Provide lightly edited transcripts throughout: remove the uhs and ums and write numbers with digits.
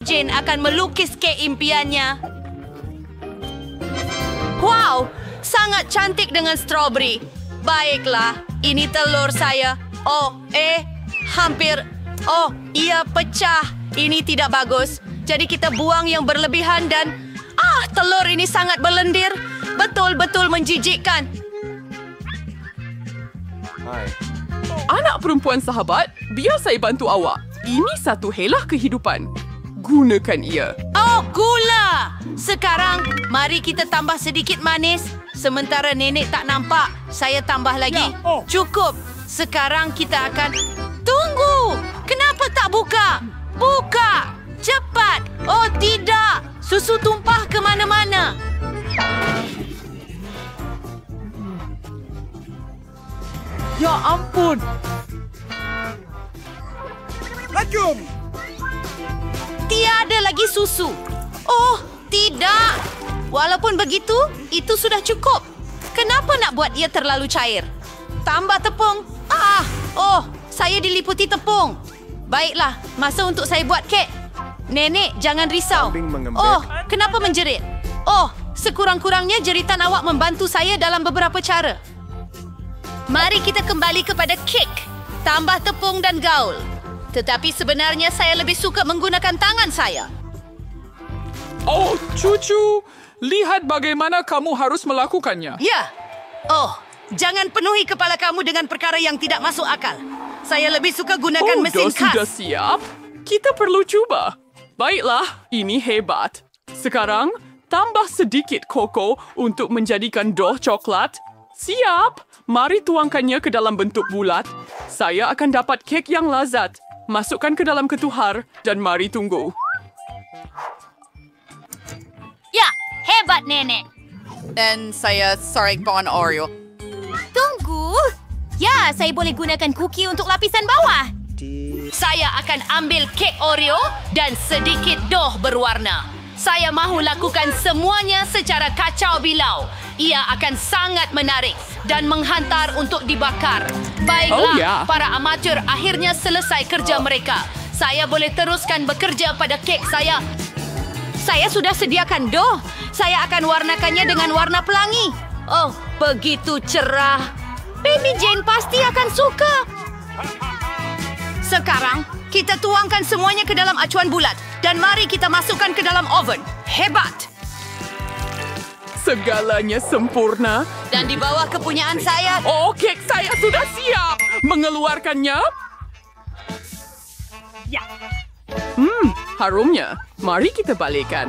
Jane akan melukis kek impiannya. Wow, sangat cantik dengan strawberry. Baiklah, ini telur saya. Hampir. Ia pecah. Ini tidak bagus. Jadi kita buang yang berlebihan dan... telur ini sangat berlendir. Betul-betul menjijikkan. Hai. Anak perempuan sahabat, biar saya bantu awak. Ini satu helah kehidupan. Gunakan ia. Gula! Sekarang, mari kita tambah sedikit manis. Sementara nenek tak nampak, saya tambah lagi. Cukup. Sekarang kita akan... Tunggu! Kenapa tak buka? Buka! Cepat! Oh, tidak! Susu tumpah ke mana-mana. Ya ampun. Lacum. Tiada lagi susu. Oh, tidak. Walaupun begitu, itu sudah cukup. Kenapa nak buat ia terlalu cair? Tambah tepung. Saya diliputi tepung. Baiklah, masa untuk saya buat kek. Nenek, jangan risau. Kenapa menjerit? Sekurang-kurangnya jeritan awak membantu saya dalam beberapa cara. Mari kita kembali kepada kek. Tambah tepung dan gaul. Tetapi sebenarnya saya lebih suka menggunakan tangan saya. Oh, cucu. Lihat bagaimana kamu harus melakukannya. Ya. Jangan penuhi kepala kamu dengan perkara yang tidak masuk akal. Saya lebih suka gunakan mesin khas. Sudah siap? Kita perlu cuba. Baiklah, ini hebat. Sekarang, tambah sedikit koko untuk menjadikan dough coklat. Siap. Mari tuangkannya ke dalam bentuk bulat. Saya akan dapat kek yang lazat. Masukkan ke dalam ketuhar dan mari tunggu. Ya, hebat nenek. Dan saya sorry pohon Oreo. Tunggu. Ya, saya boleh gunakan kuki untuk lapisan bawah. Saya akan ambil kek Oreo dan sedikit dough berwarna. Saya mahu lakukan semuanya secara kacau bilau. Ia akan sangat menarik dan menghantar untuk dibakar. Baiklah, para amatur akhirnya selesai kerja mereka. Saya boleh teruskan bekerja pada kek saya. Saya sudah sediakan dough. Saya akan warnakannya dengan warna pelangi. Oh, begitu cerah. Baby Jane pasti akan suka. Sekarang, kita tuangkan semuanya ke dalam acuan bulat. Dan mari kita masukkan ke dalam oven. Hebat! Segalanya sempurna. Dan di bawah kepunyaan saya... Kek saya sudah siap. Mengeluarkannya. Ya. Harumnya. Mari kita balikkan.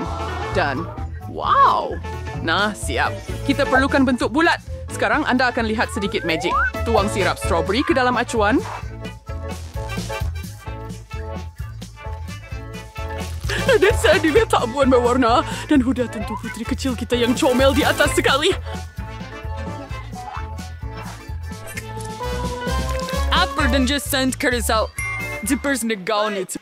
Dan, wow. Nah, siap. Kita perlukan bentuk bulat. Sekarang anda akan lihat sedikit magic. Tuang sirap strawberry ke dalam acuan. Dan saya dilihat tabuan berwarna. Dan sudah tentu putri kecil kita yang comel di atas sekali. Upper than just send Curtis out. The person that gaun itu.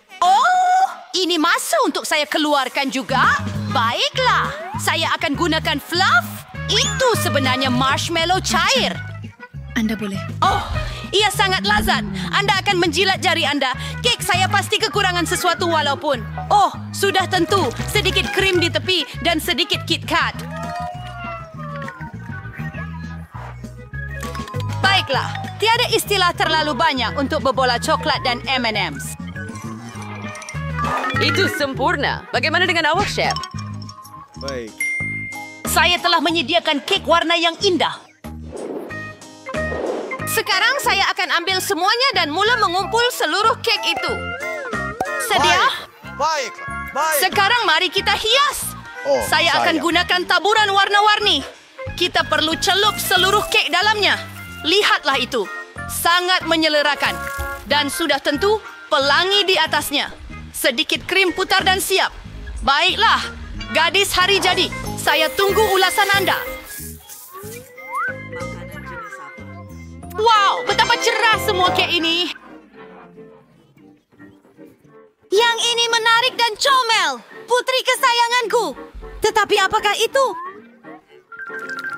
Ini masa untuk saya keluarkan juga? Baiklah, saya akan gunakan fluff. Itu sebenarnya marshmallow cair. Anda boleh. Ia sangat lazat. Anda akan menjilat jari Anda. Kek saya pasti kekurangan sesuatu walaupun. Sudah tentu. Sedikit krim di tepi dan sedikit KitKat. Baiklah, tiada istilah terlalu banyak untuk berbola coklat dan M&M's. Itu sempurna. Bagaimana dengan awak, Chef? Baik. Saya telah menyediakan kek warna yang indah. Sekarang saya akan ambil semuanya dan mula mengumpul seluruh kek itu. Sedia? Baik. Sekarang mari kita hias. Saya akan gunakan taburan warna-warni. Kita perlu celup seluruh kek dalamnya. Lihatlah itu. Sangat menyelerakan. Dan sudah tentu pelangi di atasnya. Sedikit krim putar dan siap. Baiklah, gadis hari jadi. Saya tunggu ulasan Anda. Wow, betapa cerah semua kek ini. Yang ini menarik dan comel. Putri kesayanganku. Tetapi apakah itu?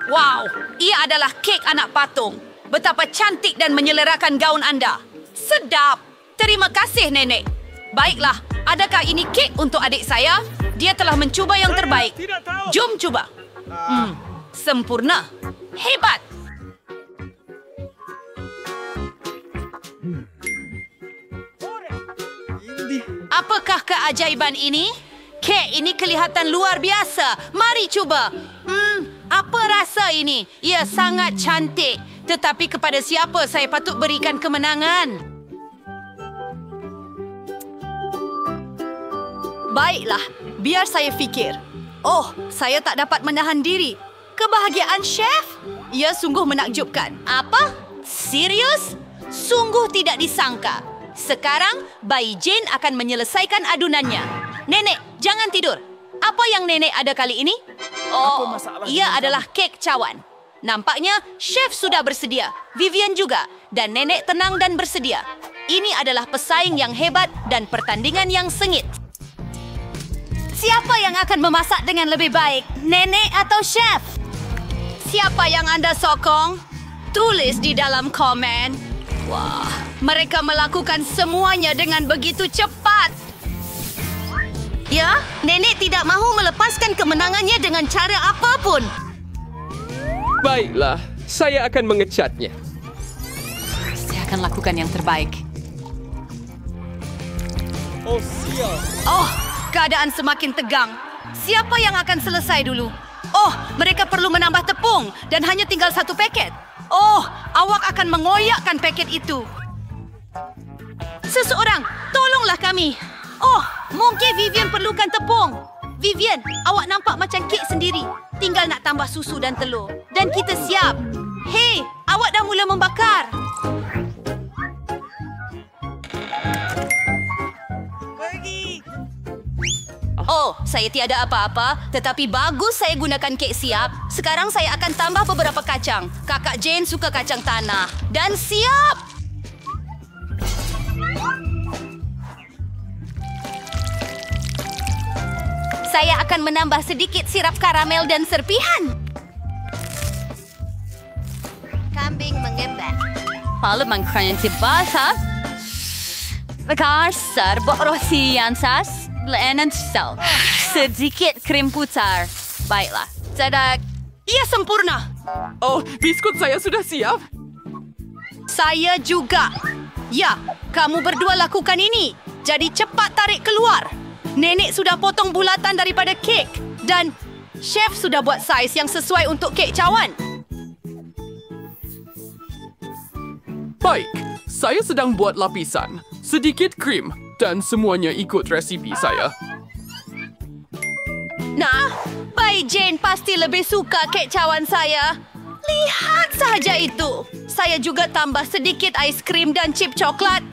Wow, ia adalah kek anak patung. Betapa cantik dan menyelerakan gaun Anda. Sedap. Terima kasih, Nenek. Baiklah, adakah ini kek untuk adik saya? Dia telah mencuba yang terbaik. Jom cuba. Sempurna. Hebat. Apakah keajaiban ini? Kek ini kelihatan luar biasa. Mari cuba. Apa rasa ini? Ia sangat cantik. Tetapi kepada siapa saya patut berikan kemenangan? Baiklah, biar saya fikir. Oh, saya tak dapat menahan diri. Kebahagiaan chef? Ia sungguh menakjubkan. Apa? Serius? Sungguh tidak disangka. Sekarang, bayi Jane akan menyelesaikan adunannya. Nenek, jangan tidur. Apa yang nenek ada kali ini? Oh, ia adalah kek cawan. Nampaknya chef sudah bersedia. Vivian juga. Dan nenek tenang dan bersedia. Ini adalah pesaing yang hebat dan pertandingan yang sengit. Siapa yang akan memasak dengan lebih baik? Nenek atau chef? Siapa yang Anda sokong? Tulis di dalam komen. Wah, mereka melakukan semuanya dengan begitu cepat. Ya, nenek tidak mahu melepaskan kemenangannya dengan cara apapun. Baiklah, saya akan mengecatnya. Saya akan lakukan yang terbaik. Oh, sial. Oh, keadaan semakin tegang. Siapa yang akan selesai dulu? Oh, mereka perlu menambah tepung dan hanya tinggal 1 paket. Oh, awak akan mengoyakkan paket itu. Seseorang, tolonglah kami. Oh, mungkin Vivian perlukan tepung. Vivian, awak nampak macam kek sendiri. Tinggal nak tambah susu dan telur. Dan kita siap. Hei, awak dah mula membakar. Oh, saya tiada apa-apa. Tetapi bagus saya gunakan kek siap. Sekarang saya akan tambah beberapa kacang. Kakak Jane suka kacang tanah. Dan siap! Saya akan menambah sedikit sirap karamel dan serpihan. Kambing mengembang. Kalau mengkranyan basah. Bekasar borosian sas. Lenan sel. Sedikit krim putar. Baiklah. Sedang. Ia sempurna. Oh, biskut saya sudah siap. Saya juga. Ya, kamu berdua lakukan ini. Jadi cepat tarik keluar. Nenek sudah potong bulatan daripada kek. Dan chef sudah buat saiz yang sesuai untuk kek cawan. Baik, saya sedang buat lapisan. Sedikit krim. Dan semuanya ikut resipi saya. Nah, Bayi Jane pasti lebih suka kek cawan saya. Lihat saja itu. Saya juga tambah sedikit ais krim dan chip coklat.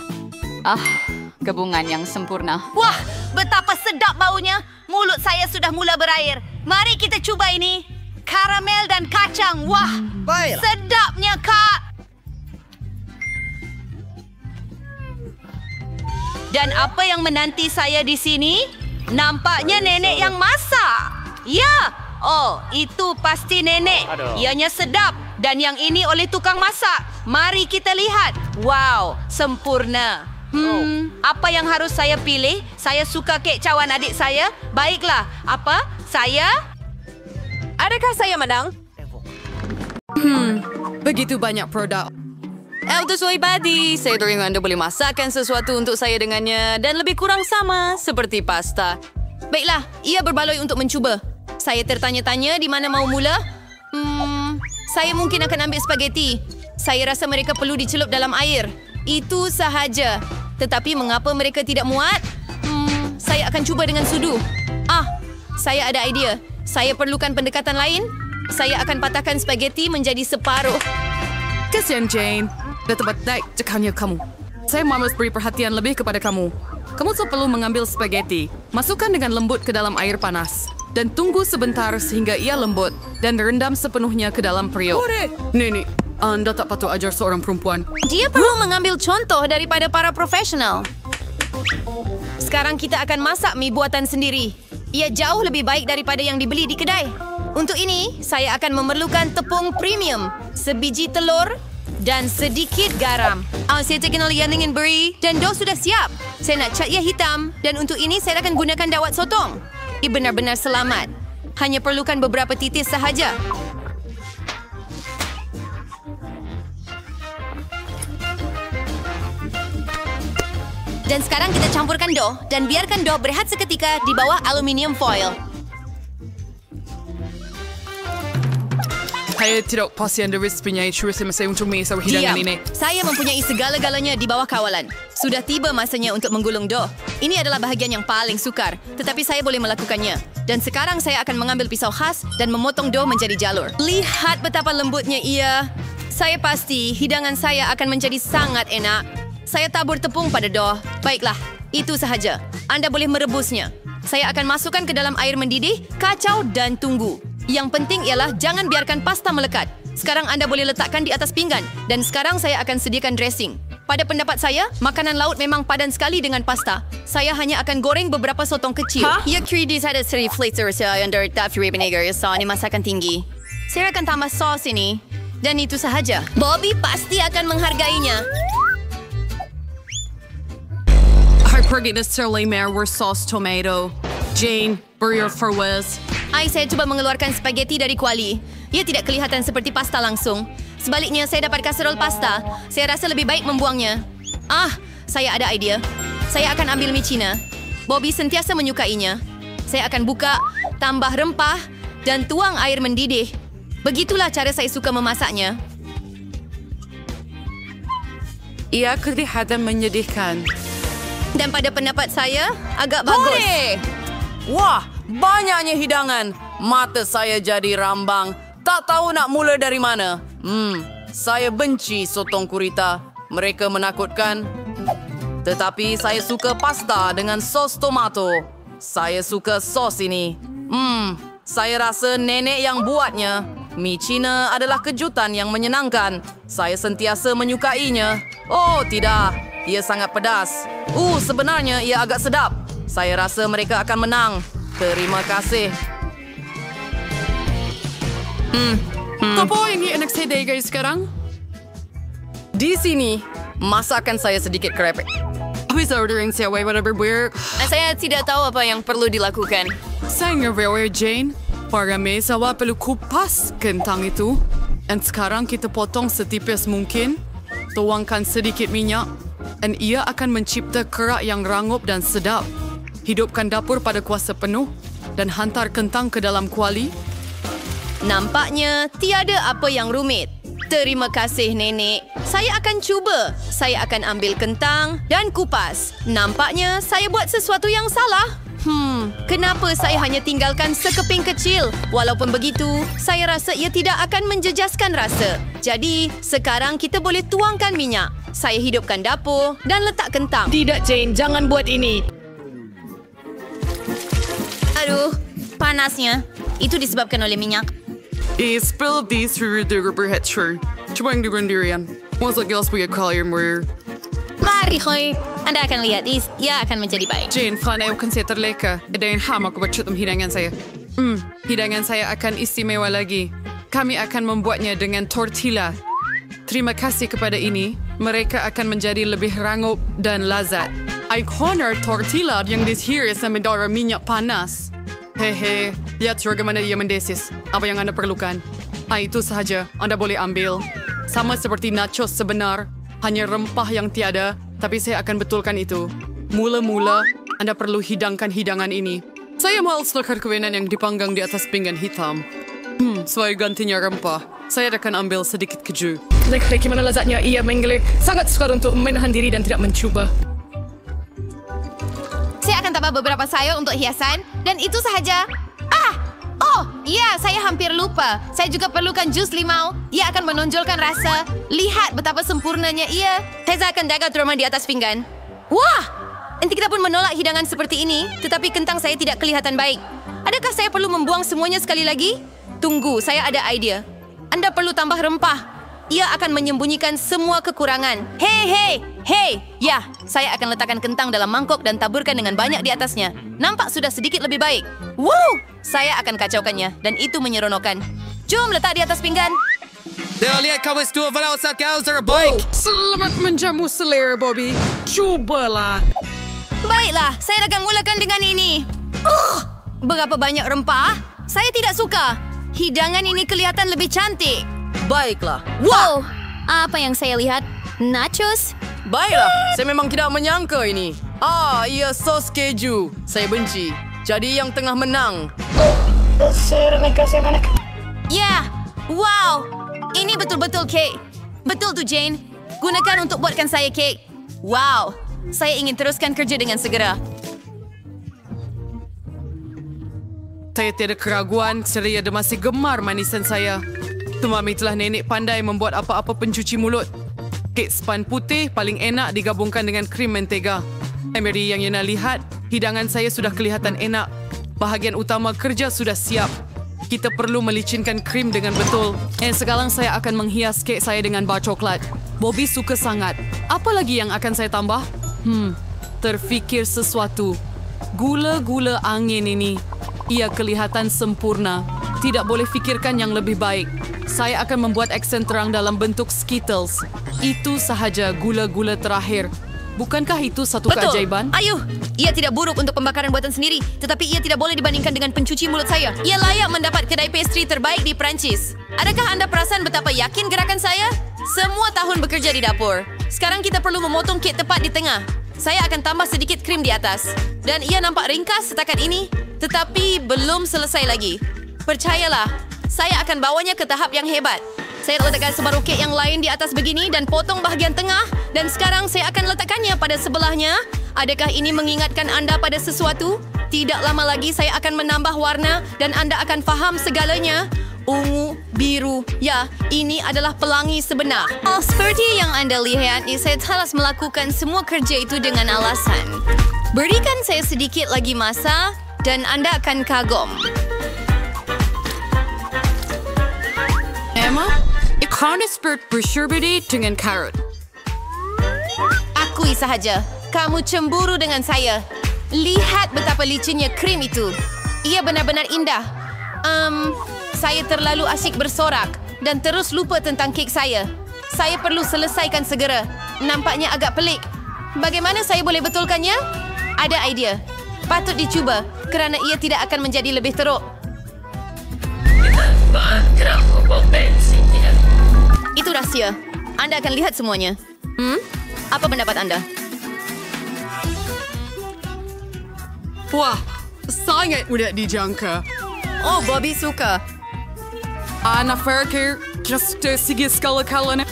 Gabungan yang sempurna. Wah, betapa sedap baunya. Mulut saya sudah mula berair. Mari kita cuba ini. Karamel dan kacang. Wah, Baiklah. sedapnya, Kak. Dan apa yang menanti saya di sini? Nampaknya nenek yang masak. Ya, oh, itu pasti nenek. Ianya sedap. Dan yang ini oleh tukang masak. Mari kita lihat. Wow, sempurna. Apa yang harus saya pilih? Saya suka kek cawan adik saya. Baiklah, apa? Saya? Adakah saya menang? Begitu banyak produk. Itu soy badi. Saya teringat Anda boleh masakkan sesuatu untuk saya dengannya dan lebih kurang sama seperti pasta. Baiklah, ia berbaloi untuk mencuba. Saya tertanya-tanya di mana mau mula. Saya mungkin akan ambil spaghetti. Saya rasa mereka perlu dicelup dalam air. Itu sahaja. Tetapi mengapa mereka tidak muat? Saya akan cuba dengan sudu. Saya ada idea. Saya perlukan pendekatan lain. Saya akan patahkan spaghetti menjadi separuh. Kesian Jane. Dah tempat naik cekannya kamu. Saya mahu beri perhatian lebih kepada kamu. Kamu perlu mengambil spaghetti. Masukkan dengan lembut ke dalam air panas. Dan tunggu sebentar sehingga ia lembut. Dan rendam sepenuhnya ke dalam periuk. Nenek, Anda tak patut ajar seorang perempuan. Dia perlu mengambil contoh daripada para profesional. Sekarang kita akan masak mie buatan sendiri. Ia jauh lebih baik daripada yang dibeli di kedai. Untuk ini, saya akan memerlukan tepung premium, sebiji telur dan sedikit garam. Saya terkenal yang ingin beri dan dough sudah siap. Saya nak cat ia hitam dan untuk ini saya akan gunakan dawat sotong. Ia benar-benar selamat. Hanya perlukan beberapa titis sahaja. Dan sekarang kita campurkan dough dan biarkan dough berehat seketika di bawah aluminium foil. Saya tidak pasti Anda mempunyai cara semasa untuk mengisau hidangan ini. Saya mempunyai segala-galanya di bawah kawalan. Sudah tiba masanya untuk menggulung dough. Ini adalah bahagian yang paling sukar, tetapi saya boleh melakukannya. Dan sekarang saya akan mengambil pisau khas dan memotong dough menjadi jalur. Lihat betapa lembutnya ia. Saya pasti hidangan saya akan menjadi sangat enak. Saya tabur tepung pada dough. Baiklah, itu sahaja. Anda boleh merebusnya. Saya akan masukkan ke dalam air mendidih, kacau dan tunggu. Yang penting ialah jangan biarkan pasta melekat. Sekarang anda boleh letakkan di atas pinggan. Dan sekarang saya akan sediakan dressing. Pada pendapat saya, makanan laut memang padan sekali dengan pasta. Saya hanya akan goreng beberapa sotong kecil. Ya, kredit ada seri flavor saya under Daffy vinegar. Ini masakan tinggi. Saya akan tambah sos ini. Dan itu sahaja. Bobby pasti akan menghargainya. Hai pergi na serlemer were sauce tomato. Jane, burger for Wes. Saya coba mengeluarkan spaghetti dari kuali. Ia tidak kelihatan seperti pasta langsung. Sebaliknya, saya dapat kaserol pasta. Saya rasa lebih baik membuangnya. Saya ada idea. Saya akan ambil mie Cina. Bobby sentiasa menyukainya. Saya akan buka, tambah rempah, dan tuang air mendidih. Begitulah cara saya suka memasaknya. Ia kelihatan menyedihkan. Dan pada pendapat saya, agak bagus. Wah, banyaknya hidangan. Mata saya jadi rambang. Tak tahu nak mula dari mana. Saya benci sotong gurita. Mereka menakutkan. Tetapi saya suka pasta dengan sos tomato. Saya suka sos ini. Saya rasa nenek yang buatnya. Mie Cina adalah kejutan yang menyenangkan. Saya sentiasa menyukainya. Oh, tidak. Ia sangat pedas. Sebenarnya ia agak sedap. Saya rasa mereka akan menang. Terima kasih. Apa yang enak saya guys sekarang? Di sini, masakan saya sedikit krepek. Habis ordering saya whatever work. Saya tidak tahu apa yang perlu dilakukan. Saya nge-reward Jane. Para mesawa perlu kupas kentang itu. Dan sekarang kita potong setipis mungkin. Tuangkan sedikit minyak. Dan ia akan mencipta kerak yang rangup dan sedap. Hidupkan dapur pada kuasa penuh. Dan hantar kentang ke dalam kuali. Nampaknya tiada apa yang rumit. Terima kasih, Nenek. Saya akan cuba. Saya akan ambil kentang dan kupas. Nampaknya saya buat sesuatu yang salah. Kenapa saya hanya tinggalkan sekeping kecil? Walaupun begitu, saya rasa ia tidak akan menjejaskan rasa. Jadi, sekarang kita boleh tuangkan minyak. Saya hidupkan dapur dan letak kentang. Tidak, Jane. Jangan buat ini. Aduh, panasnya. Itu disebabkan oleh minyak. Spill these through the rubber hatcher. Coba yang dirian. Masa gelas punya kalian more. Mari, Hoy. Anda akan lihat, ia akan menjadi baik. Jane, fan ayaw kan saya terleka. Ada yang ham aku baca tentang hidangan saya. Hidangan saya akan istimewa lagi. Kami akan membuatnya dengan tortilla. Terima kasih kepada ini. Mereka akan menjadi lebih rangup dan lazat. I corner tortilla yang dishiris dan mendara minyak panas. Hehe, lihat bagaimana ia mendesis. Apa yang anda perlukan? Itu sahaja, anda boleh ambil. Sama seperti nachos sebenar, hanya rempah yang tiada, tapi saya akan betulkan itu. Mula-mula, anda perlu hidangkan hidangan ini. Saya mau selekar kewenan yang dipanggang di atas pinggan hitam. Sebagai gantinya rempah, saya akan ambil sedikit keju. Lihat bagaimana lazatnya ia menggele. Sangat sukar untuk menahan diri dan tidak mencuba. Saya akan tambah beberapa sayur untuk hiasan. Dan itu sahaja. Ya, saya hampir lupa. Saya juga perlukan jus limau. Ia akan menonjolkan rasa. Lihat betapa sempurnanya ia. Saya akan jaga terutama di atas pinggan. Wah! Nanti kita pun menolak hidangan seperti ini. Tetapi kentang saya tidak kelihatan baik. Adakah saya perlu membuang semuanya sekali lagi? Tunggu, saya ada idea. Anda perlu tambah rempah. Ia akan menyembunyikan semua kekurangan. Hei! Ya, saya akan letakkan kentang dalam mangkok dan taburkan dengan banyak di atasnya. Nampak sudah sedikit lebih baik. Wow! Saya akan kacaukannya dan itu menyeronokkan. Jom letak di atas pinggan. Lihat kamu dua valau saat kau terbaik. Selamat menjamu selera, Bobby. Cubalah. Baiklah, saya akan mulakan dengan ini. Berapa banyak rempah? Saya tidak suka. Hidangan ini kelihatan lebih cantik. Baiklah. Wow, apa yang saya lihat? Nachos? Baiklah, saya memang tidak menyangka ini. Ia sos keju. Saya benci. Jadi yang tengah menang. Ya, wow. Ini betul-betul kek. Betul tu, Jane. Gunakan untuk buatkan saya kek. Wow, saya ingin teruskan kerja dengan segera. Saya tiada keraguan, ceria dan masih gemar manisan saya. Tumami telah nenek pandai membuat apa-apa pencuci mulut. Kek span putih paling enak digabungkan dengan krim mentega. Emery yang Yana lihat, hidangan saya sudah kelihatan enak. Bahagian utama kerja sudah siap. Kita perlu melicinkan krim dengan betul. Dan sekarang saya akan menghias kek saya dengan bar coklat. Bobby suka sangat. Apa lagi yang akan saya tambah? Terfikir sesuatu. Gula-gula angin ini. Ia kelihatan sempurna. Tidak boleh fikirkan yang lebih baik. Saya akan membuat aksen terang dalam bentuk Skittles. Itu sahaja gula-gula terakhir. Bukankah itu satu keajaiban? Ayuh, ia tidak buruk untuk pembakaran buatan sendiri. Tetapi ia tidak boleh dibandingkan dengan pencuci mulut saya. Ia layak mendapat kedai pastry terbaik di Perancis. Adakah anda perasan betapa yakin gerakan saya? Semua tahun bekerja di dapur. Sekarang kita perlu memotong kek tepat di tengah. Saya akan tambah sedikit krim di atas. Dan ia nampak ringkas setakat ini. Tetapi belum selesai lagi. Percayalah, saya akan bawanya ke tahap yang hebat. Saya letakkan separuh kek yang lain di atas begini dan potong bahagian tengah. Dan sekarang saya akan letakkannya pada sebelahnya. Adakah ini mengingatkan anda pada sesuatu? Tidak lama lagi saya akan menambah warna dan anda akan faham segalanya. Ungu, biru. Ya, ini adalah pelangi sebenar. Seperti yang anda lihat, saya telah melakukan semua kerja itu dengan alasan. Berikan saya sedikit lagi masa dan anda akan kagum. Emma, ikan seperti bersyurbati dengan karot. Akui sahaja, kamu cemburu dengan saya. Lihat betapa licinnya krim itu. Ia benar-benar indah. Saya terlalu asyik bersorak dan terus lupa tentang kek saya. Saya perlu selesaikan segera. Nampaknya agak pelik. Bagaimana saya boleh betulkannya? Ada idea. Patut dicuba kerana ia tidak akan menjadi lebih teruk. Itu rahsia. Anda akan lihat semuanya. Apa pendapat anda? Wah, sangat mudah dijangka. Oh, Bobby suka. Anak Farker, just sige sekali-kali.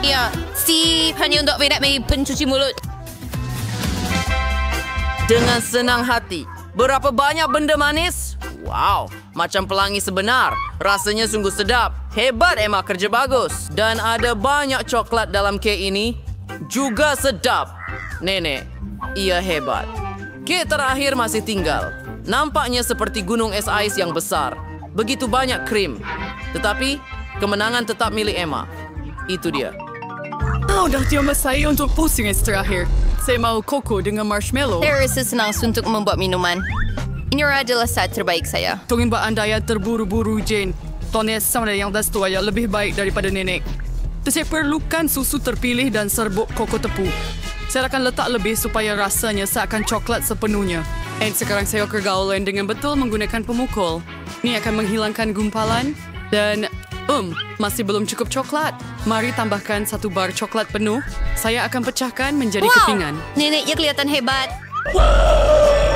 Ya, hanya untuk bedak pencuci mulut. Dengan senang hati. Berapa banyak benda manis? Wow, macam pelangi sebenar. Rasanya sungguh sedap. Hebat, Emma, kerja bagus. Dan ada banyak coklat dalam kek ini. Juga sedap. Nenek, ia hebat. Kek terakhir masih tinggal. Nampaknya seperti gunung es ais yang besar. Begitu banyak krim. Tetapi, kemenangan tetap milik Emma. Itu dia. Dah tiada saya untuk pusing terakhir. Saya mau koko dengan marshmallow. Saya rasa senang untuk membuat minuman. Ini adalah saat terbaik saya. Tungin ba anda yang terburu-buru, Jane. Tonya sama yang dah tua yang lebih baik daripada nenek. Saya perlukan susu terpilih dan serbuk koko tepu. Saya akan letak lebih supaya rasanya seakan coklat sepenuhnya. Dan sekarang saya kergaulan dengan betul menggunakan pemukul. Ini akan menghilangkan gumpalan. Dan, masih belum cukup coklat. Mari tambahkan 1 bar coklat penuh. Saya akan pecahkan menjadi kepingan. Neneknya kelihatan hebat.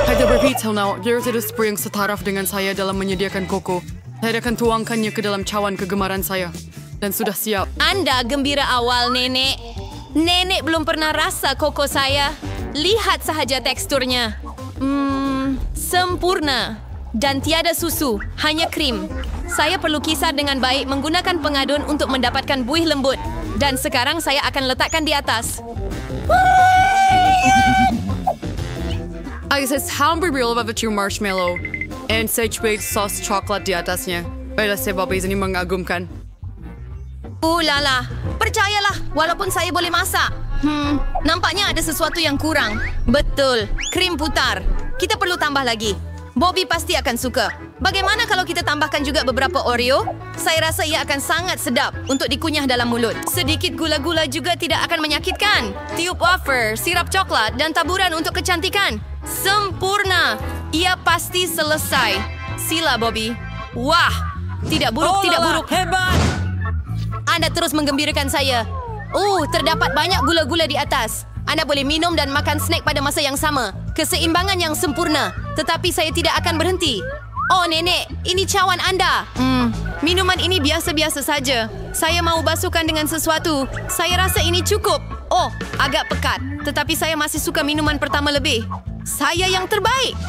Saya beritahu now, dia tidak seperti yang setaraf dengan saya dalam menyediakan koko. Saya akan tuangkannya ke dalam cawan kegemaran saya. Dan sudah siap. Anda gembira awal, Nenek. Nenek belum pernah rasa koko saya. Lihat sahaja teksturnya. Sempurna. Dan tiada susu, hanya krim. Saya perlu kisar dengan baik menggunakan pengadun untuk mendapatkan buih lembut. Dan sekarang saya akan letakkan di atas. I says hampir real about your marshmallow. And sage baked sauce coklat di atasnya. Baiklah sebab ini mengagumkan. Lala, percayalah, walaupun saya boleh masak. Nampaknya ada sesuatu yang kurang. Betul, krim putar. Kita perlu tambah lagi. Bobby pasti akan suka. Bagaimana kalau kita tambahkan juga beberapa Oreo? Saya rasa ia akan sangat sedap untuk dikunyah dalam mulut. Sedikit gula-gula juga tidak akan menyakitkan. Tiup wafer, sirap coklat, dan taburan untuk kecantikan. Sempurna! Ia pasti selesai. Sila, Bobby. Wah! Tidak buruk, tidak buruk. Hebat! Anda terus menggembirakan saya. Terdapat banyak gula-gula di atas. Anda boleh minum dan makan snack pada masa yang sama. Keseimbangan yang sempurna. Tetapi saya tidak akan berhenti. Oh, Nenek, ini cawan Anda. Minuman ini biasa-biasa saja. Saya mau basuhkan dengan sesuatu. Saya rasa ini cukup. Oh, agak pekat. Tetapi saya masih suka minuman pertama lebih. Saya yang terbaik.